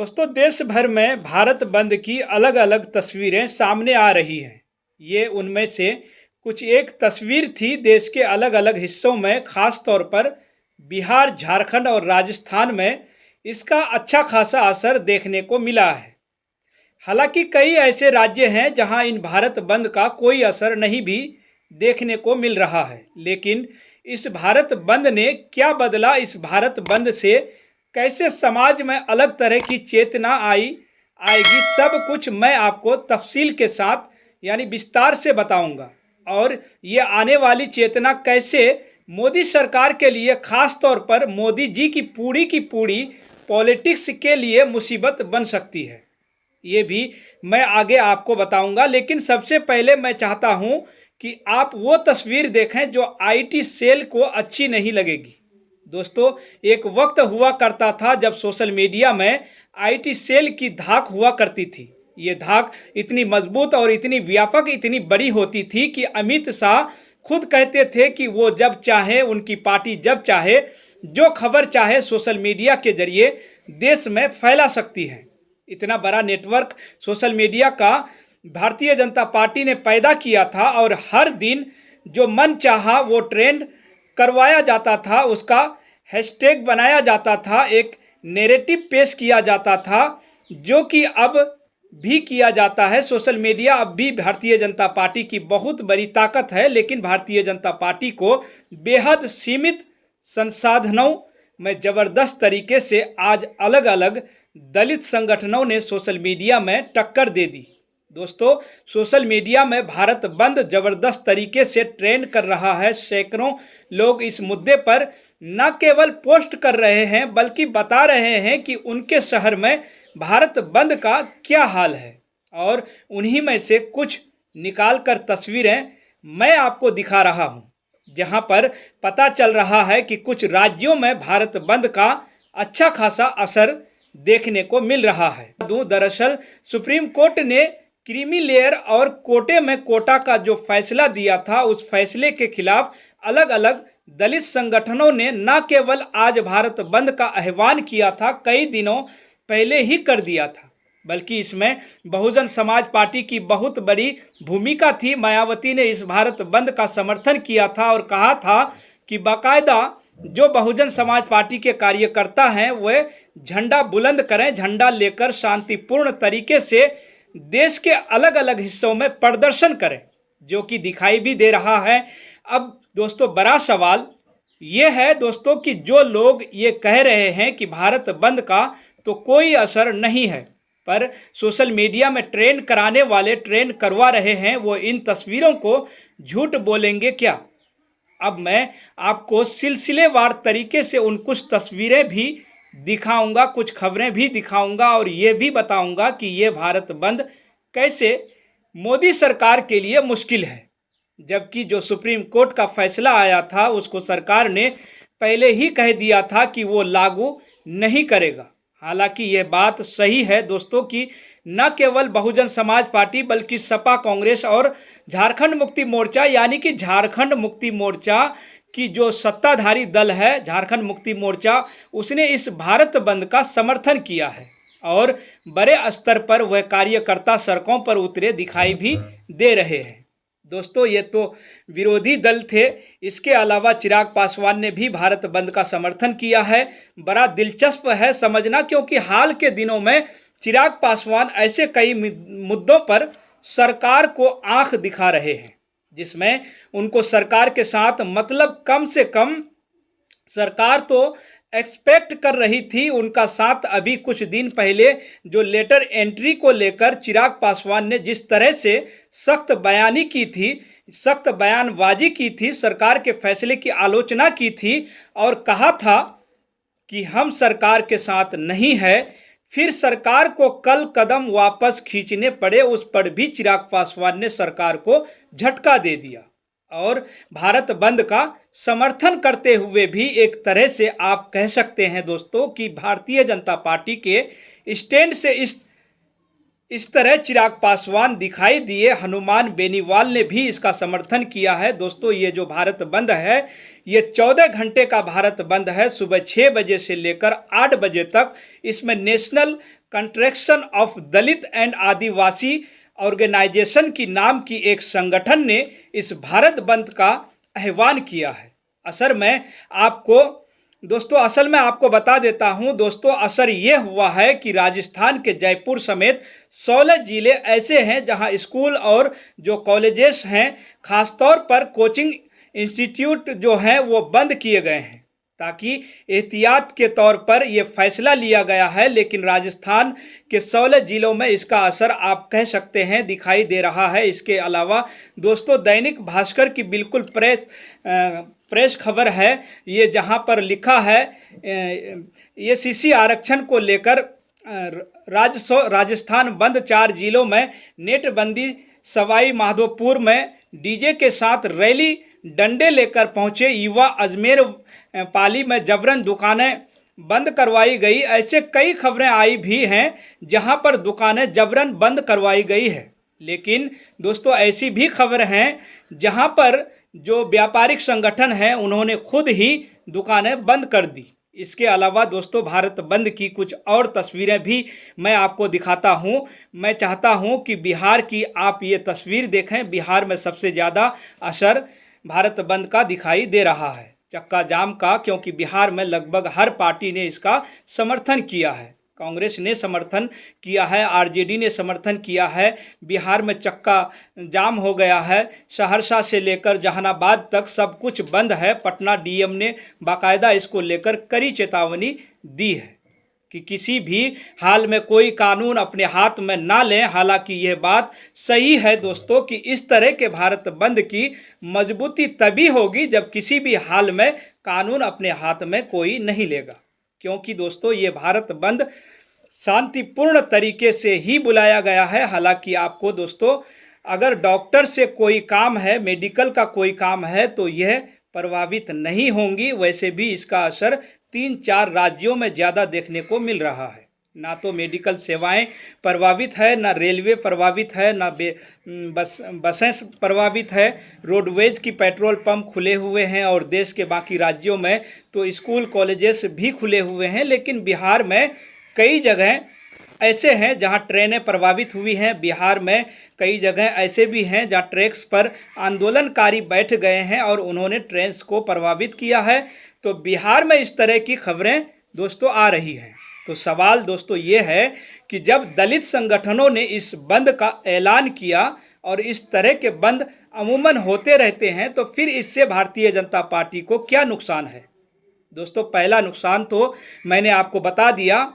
दोस्तों, देश भर में भारत बंद की अलग अलग तस्वीरें सामने आ रही हैं। ये उनमें से कुछ एक तस्वीर थी देश के अलग अलग हिस्सों में, खास तौर पर बिहार, झारखंड और राजस्थान में इसका अच्छा खासा असर देखने को मिला है। हालांकि कई ऐसे राज्य हैं जहां इन भारत बंद का कोई असर नहीं भी देखने को मिल रहा है। लेकिन इस भारत बंद ने क्या बदला, इस भारत बंद से कैसे समाज में अलग तरह की चेतना आएगी, सब कुछ मैं आपको तफसील के साथ यानी विस्तार से बताऊंगा। और ये आने वाली चेतना कैसे मोदी सरकार के लिए, खास तौर पर मोदी जी की पूरी पॉलिटिक्स के लिए मुसीबत बन सकती है, ये भी मैं आगे आपको बताऊंगा। लेकिन सबसे पहले मैं चाहता हूं कि आप वो तस्वीर देखें जो आईटी सेल को अच्छी नहीं लगेगी। दोस्तों, एक वक्त हुआ करता था जब सोशल मीडिया में आईटी सेल की धाक हुआ करती थी। ये धाक इतनी मजबूत और इतनी व्यापक, इतनी बड़ी होती थी कि अमित शाह खुद कहते थे कि वो जब चाहे, उनकी पार्टी जब चाहे, जो खबर चाहे सोशल मीडिया के जरिए देश में फैला सकती है। इतना बड़ा नेटवर्क सोशल मीडिया का भारतीय जनता पार्टी ने पैदा किया था और हर दिन जो मन चाहा वो ट्रेंड करवाया जाता था, उसका हैशटैग बनाया जाता था, एक नैरेटिव पेश किया जाता था, जो कि अब भी किया जाता है। सोशल मीडिया अब भी भारतीय जनता पार्टी की बहुत बड़ी ताकत है, लेकिन भारतीय जनता पार्टी को बेहद सीमित संसाधनों में ज़बरदस्त तरीके से आज अलग अलग दलित संगठनों ने सोशल मीडिया में टक्कर दे दी। दोस्तों, सोशल मीडिया में भारत बंद ज़बरदस्त तरीके से ट्रेंड कर रहा है। सैकड़ों लोग इस मुद्दे पर न केवल पोस्ट कर रहे हैं बल्कि बता रहे हैं कि उनके शहर में भारत बंद का क्या हाल है। और उन्हीं में से कुछ निकाल कर तस्वीरें मैं आपको दिखा रहा हूं, जहां पर पता चल रहा है कि कुछ राज्यों में भारत बंद का अच्छा खासा असर देखने को मिल रहा है। दरअसल सुप्रीम कोर्ट ने क्रीमी लेयर और कोटे में कोटा का जो फैसला दिया था, उस फैसले के खिलाफ अलग अलग दलित संगठनों ने न केवल आज भारत बंद का आह्वान किया था, कई दिनों पहले ही कर दिया था, बल्कि इसमें बहुजन समाज पार्टी की बहुत बड़ी भूमिका थी। मायावती ने इस भारत बंद का समर्थन किया था और कहा था कि बाकायदा जो बहुजन समाज पार्टी के कार्यकर्ता हैं वे झंडा बुलंद करें, झंडा लेकर शांतिपूर्ण तरीके से देश के अलग अलग हिस्सों में प्रदर्शन करें, जो कि दिखाई भी दे रहा है। अब दोस्तों, बड़ा सवाल ये है दोस्तों कि जो लोग ये कह रहे हैं कि भारत बंद का तो कोई असर नहीं है, पर सोशल मीडिया में ट्रेंड कराने वाले ट्रेंड करवा रहे हैं, वो इन तस्वीरों को झूठ बोलेंगे क्या? अब मैं आपको सिलसिलेवार तरीके से उन कुछ तस्वीरें भी दिखाऊंगा, कुछ खबरें भी दिखाऊंगा और ये भी बताऊंगा कि ये भारत बंद कैसे मोदी सरकार के लिए मुश्किल है, जबकि जो सुप्रीम कोर्ट का फैसला आया था उसको सरकार ने पहले ही कह दिया था कि वो लागू नहीं करेगा। हालांकि ये बात सही है दोस्तों कि न केवल बहुजन समाज पार्टी बल्कि सपा, कांग्रेस और झारखंड मुक्ति मोर्चा, यानी कि झारखंड मुक्ति मोर्चा की जो सत्ताधारी दल है झारखंड मुक्ति मोर्चा, उसने इस भारत बंद का समर्थन किया है और बड़े स्तर पर वह कार्यकर्ता सड़कों पर उतरे दिखाई भी दे रहे हैं। दोस्तों, ये तो विरोधी दल थे, इसके अलावा चिराग पासवान ने भी भारत बंद का समर्थन किया है। बड़ा दिलचस्प है समझना, क्योंकि हाल के दिनों में चिराग पासवान ऐसे कई मुद्दों पर सरकार को आंख दिखा रहे हैं जिसमें उनको सरकार के साथ मतलब कम से कम सरकार तो एक्सपेक्ट कर रही थी उनका साथ। अभी कुछ दिन पहले जो लेटर एंट्री को लेकर चिराग पासवान ने जिस तरह से सख्त बयानी की थी, सख्त बयानबाजी की थी, सरकार के फैसले की आलोचना की थी और कहा था कि हम सरकार के साथ नहीं है, फिर सरकार को कल कदम वापस खींचने पड़े, उस पर भी चिराग पासवान ने सरकार को झटका दे दिया और भारत बंद का समर्थन करते हुए भी एक तरह से आप कह सकते हैं दोस्तों कि भारतीय जनता पार्टी के स्टैंड से इस तरह चिराग पासवान दिखाई दिए। हनुमान बेनीवाल ने भी इसका समर्थन किया है। दोस्तों, ये जो भारत बंद है ये 14 घंटे का भारत बंद है, सुबह 6 बजे से लेकर 8 बजे तक। इसमें national contraction of Dalit and Adivasi organisation की नाम की एक संगठन ने इस भारत बंद का आह्वान किया है। असल में आपको बता देता हूं दोस्तों, असर ये हुआ है कि राजस्थान के जयपुर समेत 16 जिले ऐसे हैं जहां स्कूल और जो कॉलेजेस हैं, खासतौर पर कोचिंग इंस्टीट्यूट जो हैं वो बंद किए गए हैं, ताकि एहतियात के तौर पर यह फैसला लिया गया है। लेकिन राजस्थान के 16 जिलों में इसका असर आप कह सकते हैं दिखाई दे रहा है। इसके अलावा दोस्तों, दैनिक भास्कर की बिल्कुल प्रेस खबर है ये, जहां पर लिखा है ये सीसी आरक्षण को लेकर राजस्थान बंद, 4 जिलों में नेटबंदी। सवाई माधोपुर में डीजे के साथ रैली, डंडे लेकर पहुंचे युवा। अजमेर पाली में जबरन दुकानें बंद करवाई गई। ऐसे कई खबरें आई भी हैं जहां पर दुकानें जबरन बंद करवाई गई है। लेकिन दोस्तों, ऐसी भी खबर हैं जहां पर जो व्यापारिक संगठन हैं उन्होंने खुद ही दुकानें बंद कर दी। इसके अलावा दोस्तों, भारत बंद की कुछ और तस्वीरें भी मैं आपको दिखाता हूं। मैं चाहता हूं कि बिहार की आप ये तस्वीर देखें। बिहार में सबसे ज़्यादा असर भारत बंद का दिखाई दे रहा है, चक्का जाम का, क्योंकि बिहार में लगभग हर पार्टी ने इसका समर्थन किया है। कांग्रेस ने समर्थन किया है, आरजेडी ने समर्थन किया है। बिहार में चक्का जाम हो गया है। सहरसा से लेकर जहानाबाद तक सब कुछ बंद है। पटना डीएम ने बाकायदा इसको लेकर कड़ी चेतावनी दी है कि किसी भी हाल में कोई कानून अपने हाथ में ना लें। हालांकि यह बात सही है दोस्तों कि इस तरह के भारत बंद की मजबूती तभी होगी जब किसी भी हाल में कानून अपने हाथ में कोई नहीं लेगा, क्योंकि दोस्तों ये भारत बंद शांतिपूर्ण तरीके से ही बुलाया गया है। हालांकि आपको दोस्तों, अगर डॉक्टर से कोई काम है, मेडिकल का कोई काम है, तो यह प्रभावित नहीं होंगी। वैसे भी इसका असर 3-4 राज्यों में ज़्यादा देखने को मिल रहा है। ना तो मेडिकल सेवाएं प्रभावित है, ना रेलवे प्रभावित है, ना बसें प्रभावित है। रोडवेज की पेट्रोल पंप खुले हुए हैं और देश के बाकी राज्यों में तो स्कूल कॉलेजेस भी खुले हुए हैं। लेकिन बिहार में कई जगह ऐसे हैं जहां ट्रेनें प्रभावित हुई हैं। बिहार में कई जगह ऐसे भी हैं जहां ट्रैक्स पर आंदोलनकारी बैठ गए हैं और उन्होंने ट्रेन को प्रभावित किया है। तो बिहार में इस तरह की खबरें दोस्तों आ रही हैं। तो सवाल दोस्तों ये है कि जब दलित संगठनों ने इस बंद का ऐलान किया, और इस तरह के बंद अमूमन होते रहते हैं, तो फिर इससे भारतीय जनता पार्टी को क्या नुकसान है। दोस्तों, पहला नुकसान तो मैंने आपको बता दिया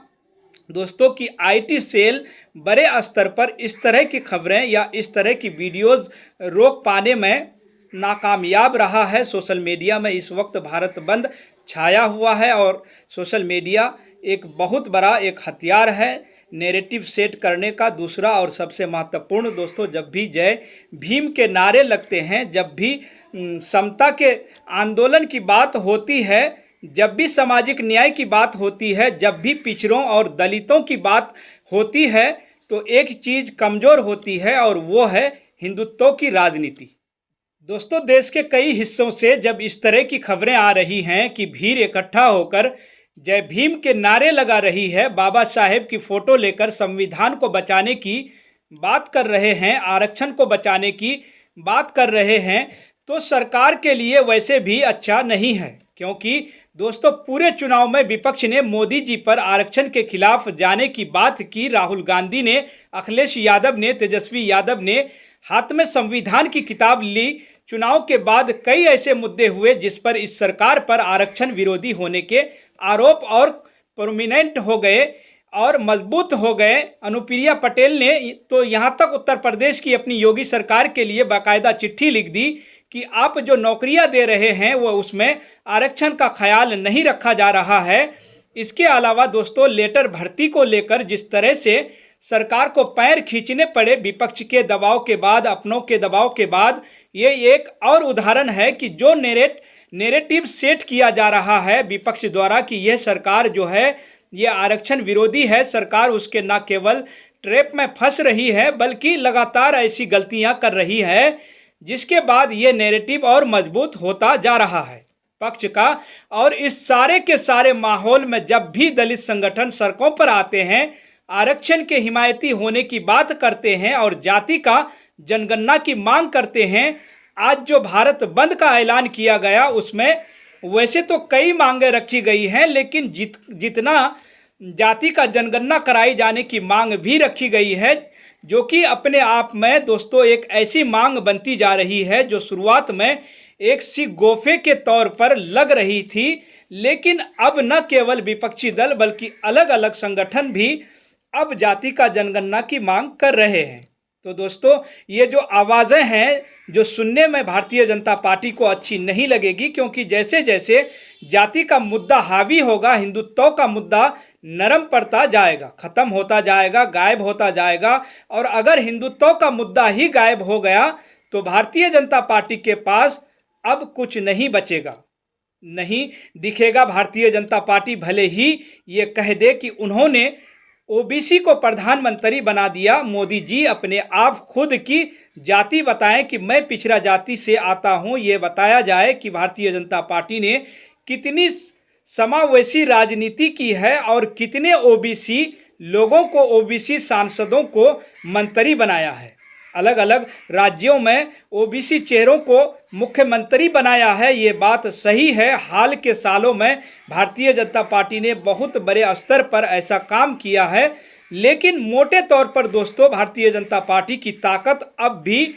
दोस्तों कि आईटी सेल बड़े स्तर पर इस तरह की खबरें या इस तरह की वीडियोस रोक पाने में नाकामयाब रहा है। सोशल मीडिया में इस वक्त भारत बंद छाया हुआ है और सोशल मीडिया एक बहुत बड़ा एक हथियार है नैरेटिव सेट करने का। दूसरा और सबसे महत्वपूर्ण दोस्तों, जब भी जय भीम के नारे लगते हैं, जब भी समता के आंदोलन की बात होती है, जब भी सामाजिक न्याय की बात होती है, जब भी पिछड़ों और दलितों की बात होती है, तो एक चीज़ कमज़ोर होती है और वो है हिंदुत्व की राजनीति। दोस्तों, देश के कई हिस्सों से जब इस तरह की खबरें आ रही हैं कि भीड़ इकट्ठा होकर जय भीम के नारे लगा रही है, बाबा साहेब की फ़ोटो लेकर संविधान को बचाने की बात कर रहे हैं, आरक्षण को बचाने की बात कर रहे हैं, तो सरकार के लिए वैसे भी अच्छा नहीं है। क्योंकि दोस्तों, पूरे चुनाव में विपक्ष ने मोदी जी पर आरक्षण के खिलाफ जाने की बात की। राहुल गांधी ने, अखिलेश यादव ने, तेजस्वी यादव ने हाथ में संविधान की किताब ली। चुनाव के बाद कई ऐसे मुद्दे हुए जिस पर इस सरकार पर आरक्षण विरोधी होने के आरोप और प्रोमिनेंट हो गए और मजबूत हो गए। अनुप्रिया पटेल ने तो यहाँ तक उत्तर प्रदेश की अपनी योगी सरकार के लिए बाकायदा चिट्ठी लिख दी कि आप जो नौकरियां दे रहे हैं वो उसमें आरक्षण का ख्याल नहीं रखा जा रहा है। इसके अलावा दोस्तों, लेटर भर्ती को लेकर जिस तरह से सरकार को पैर खींचने पड़े विपक्ष के दबाव के बाद, अपनों के दबाव के बाद, ये एक और उदाहरण है कि जो नैरेटिव सेट किया जा रहा है विपक्ष द्वारा कि यह सरकार जो है ये आरक्षण विरोधी है, सरकार उसके न केवल ट्रैप में फंस रही है बल्कि लगातार ऐसी गलतियां कर रही है, जिसके बाद ये नैरेटिव और मजबूत होता जा रहा है पक्ष का। और इस सारे के सारे माहौल में जब भी दलित संगठन सड़कों पर आते हैं, आरक्षण के हिमायती होने की बात करते हैं और जाति का जनगणना की मांग करते हैं। आज जो भारत बंद का ऐलान किया गया उसमें वैसे तो कई मांगें रखी गई हैं, लेकिन जितना जाति का जनगणना कराई जाने की मांग भी रखी गई है, जो कि अपने आप में दोस्तों एक ऐसी मांग बनती जा रही है जो शुरुआत में एक सी गोफे के तौर पर लग रही थी, लेकिन अब न केवल विपक्षी दल बल्कि अलग अलग संगठन भी अब जाति का जनगणना की मांग कर रहे हैं। तो दोस्तों ये जो आवाज़ें हैं जो सुनने में भारतीय जनता पार्टी को अच्छी नहीं लगेगी, क्योंकि जैसे जैसे जाति का मुद्दा हावी होगा, हिंदुत्व का मुद्दा नरम पड़ता जाएगा, ख़त्म होता जाएगा, गायब होता जाएगा। और अगर हिंदुत्व का मुद्दा ही गायब हो गया तो भारतीय जनता पार्टी के पास अब कुछ नहीं बचेगा, नहीं दिखेगा। भारतीय जनता पार्टी भले ही ये कह दे कि उन्होंने ओबीसी को प्रधानमंत्री बना दिया, मोदी जी अपने आप खुद की जाति बताएं कि मैं पिछड़ा जाति से आता हूं, ये बताया जाए कि भारतीय जनता पार्टी ने कितनी समावेशी राजनीति की है और कितने ओबीसी लोगों को, ओबीसी सांसदों को मंत्री बनाया है। अलग अलग राज्यों में ओबीसी चेहरों को मुख्यमंत्री बनाया है, ये बात सही है। हाल के सालों में भारतीय जनता पार्टी ने बहुत बड़े स्तर पर ऐसा काम किया है, लेकिन मोटे तौर पर दोस्तों भारतीय जनता पार्टी की ताकत अब भी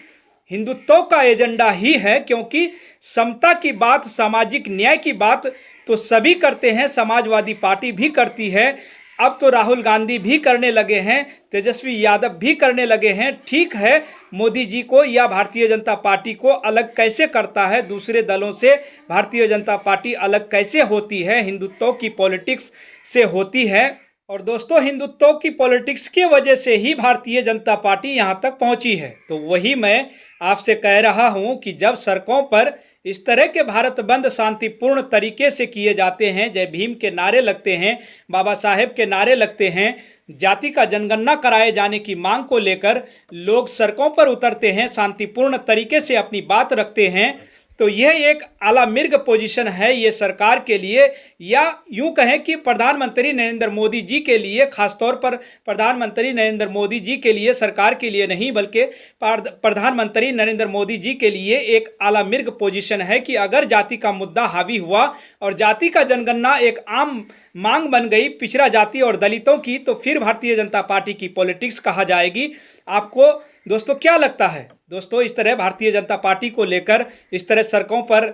हिंदुत्व का एजेंडा ही है, क्योंकि समता की बात, सामाजिक न्याय की बात तो सभी करते हैं, समाजवादी पार्टी भी करती है, अब तो राहुल गांधी भी करने लगे हैं, तेजस्वी यादव भी करने लगे हैं। ठीक है, मोदी जी को या भारतीय जनता पार्टी को अलग कैसे करता है दूसरे दलों से, भारतीय जनता पार्टी अलग कैसे होती है, हिंदुत्व की पॉलिटिक्स से होती है। और दोस्तों हिंदुत्व की पॉलिटिक्स की वजह से ही भारतीय जनता पार्टी यहाँ तक पहुँची है। तो वही मैं आपसे कह रहा हूँ कि जब सड़कों पर इस तरह के भारत बंद शांतिपूर्ण तरीके से किए जाते हैं, जय भीम के नारे लगते हैं, बाबा साहेब के नारे लगते हैं, जाति का जनगणना कराए जाने की मांग को लेकर लोग सड़कों पर उतरते हैं, शांतिपूर्ण तरीके से अपनी बात रखते हैं, तो यह एक आला मिर्ग पोजीशन है ये सरकार के लिए, या यूं कहें कि प्रधानमंत्री नरेंद्र मोदी जी के लिए, खासतौर पर प्रधानमंत्री नरेंद्र मोदी जी के लिए, सरकार के लिए नहीं बल्कि प्रधानमंत्री नरेंद्र मोदी जी के लिए एक आला मिर्ग पोजीशन है कि अगर जाति का मुद्दा हावी हुआ और जाति का जनगणना एक आम मांग बन गई पिछड़ा जाति और दलितों की, तो फिर भारतीय जनता पार्टी की पॉलिटिक्स कहा जाएगी। आपको दोस्तों क्या लगता है? दोस्तों इस तरह भारतीय जनता पार्टी को लेकर इस तरह सड़कों पर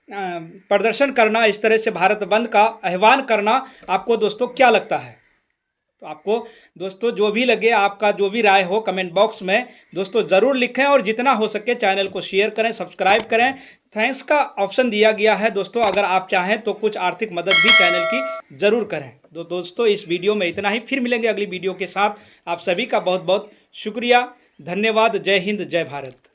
प्रदर्शन करना, इस तरह से भारत बंद का आह्वान करना, आपको दोस्तों क्या लगता है? तो आपको दोस्तों जो भी लगे, आपका जो भी राय हो कमेंट बॉक्स में दोस्तों ज़रूर लिखें, और जितना हो सके चैनल को शेयर करें, सब्सक्राइब करें। थैंक्स का ऑप्शन दिया गया है दोस्तों, अगर आप चाहें तो कुछ आर्थिक मदद भी चैनल की ज़रूर करें। तो दोस्तों इस वीडियो में इतना ही, फिर मिलेंगे अगली वीडियो के साथ। आप सभी का बहुत बहुत शुक्रिया, धन्यवाद। जय हिंद, जय भारत।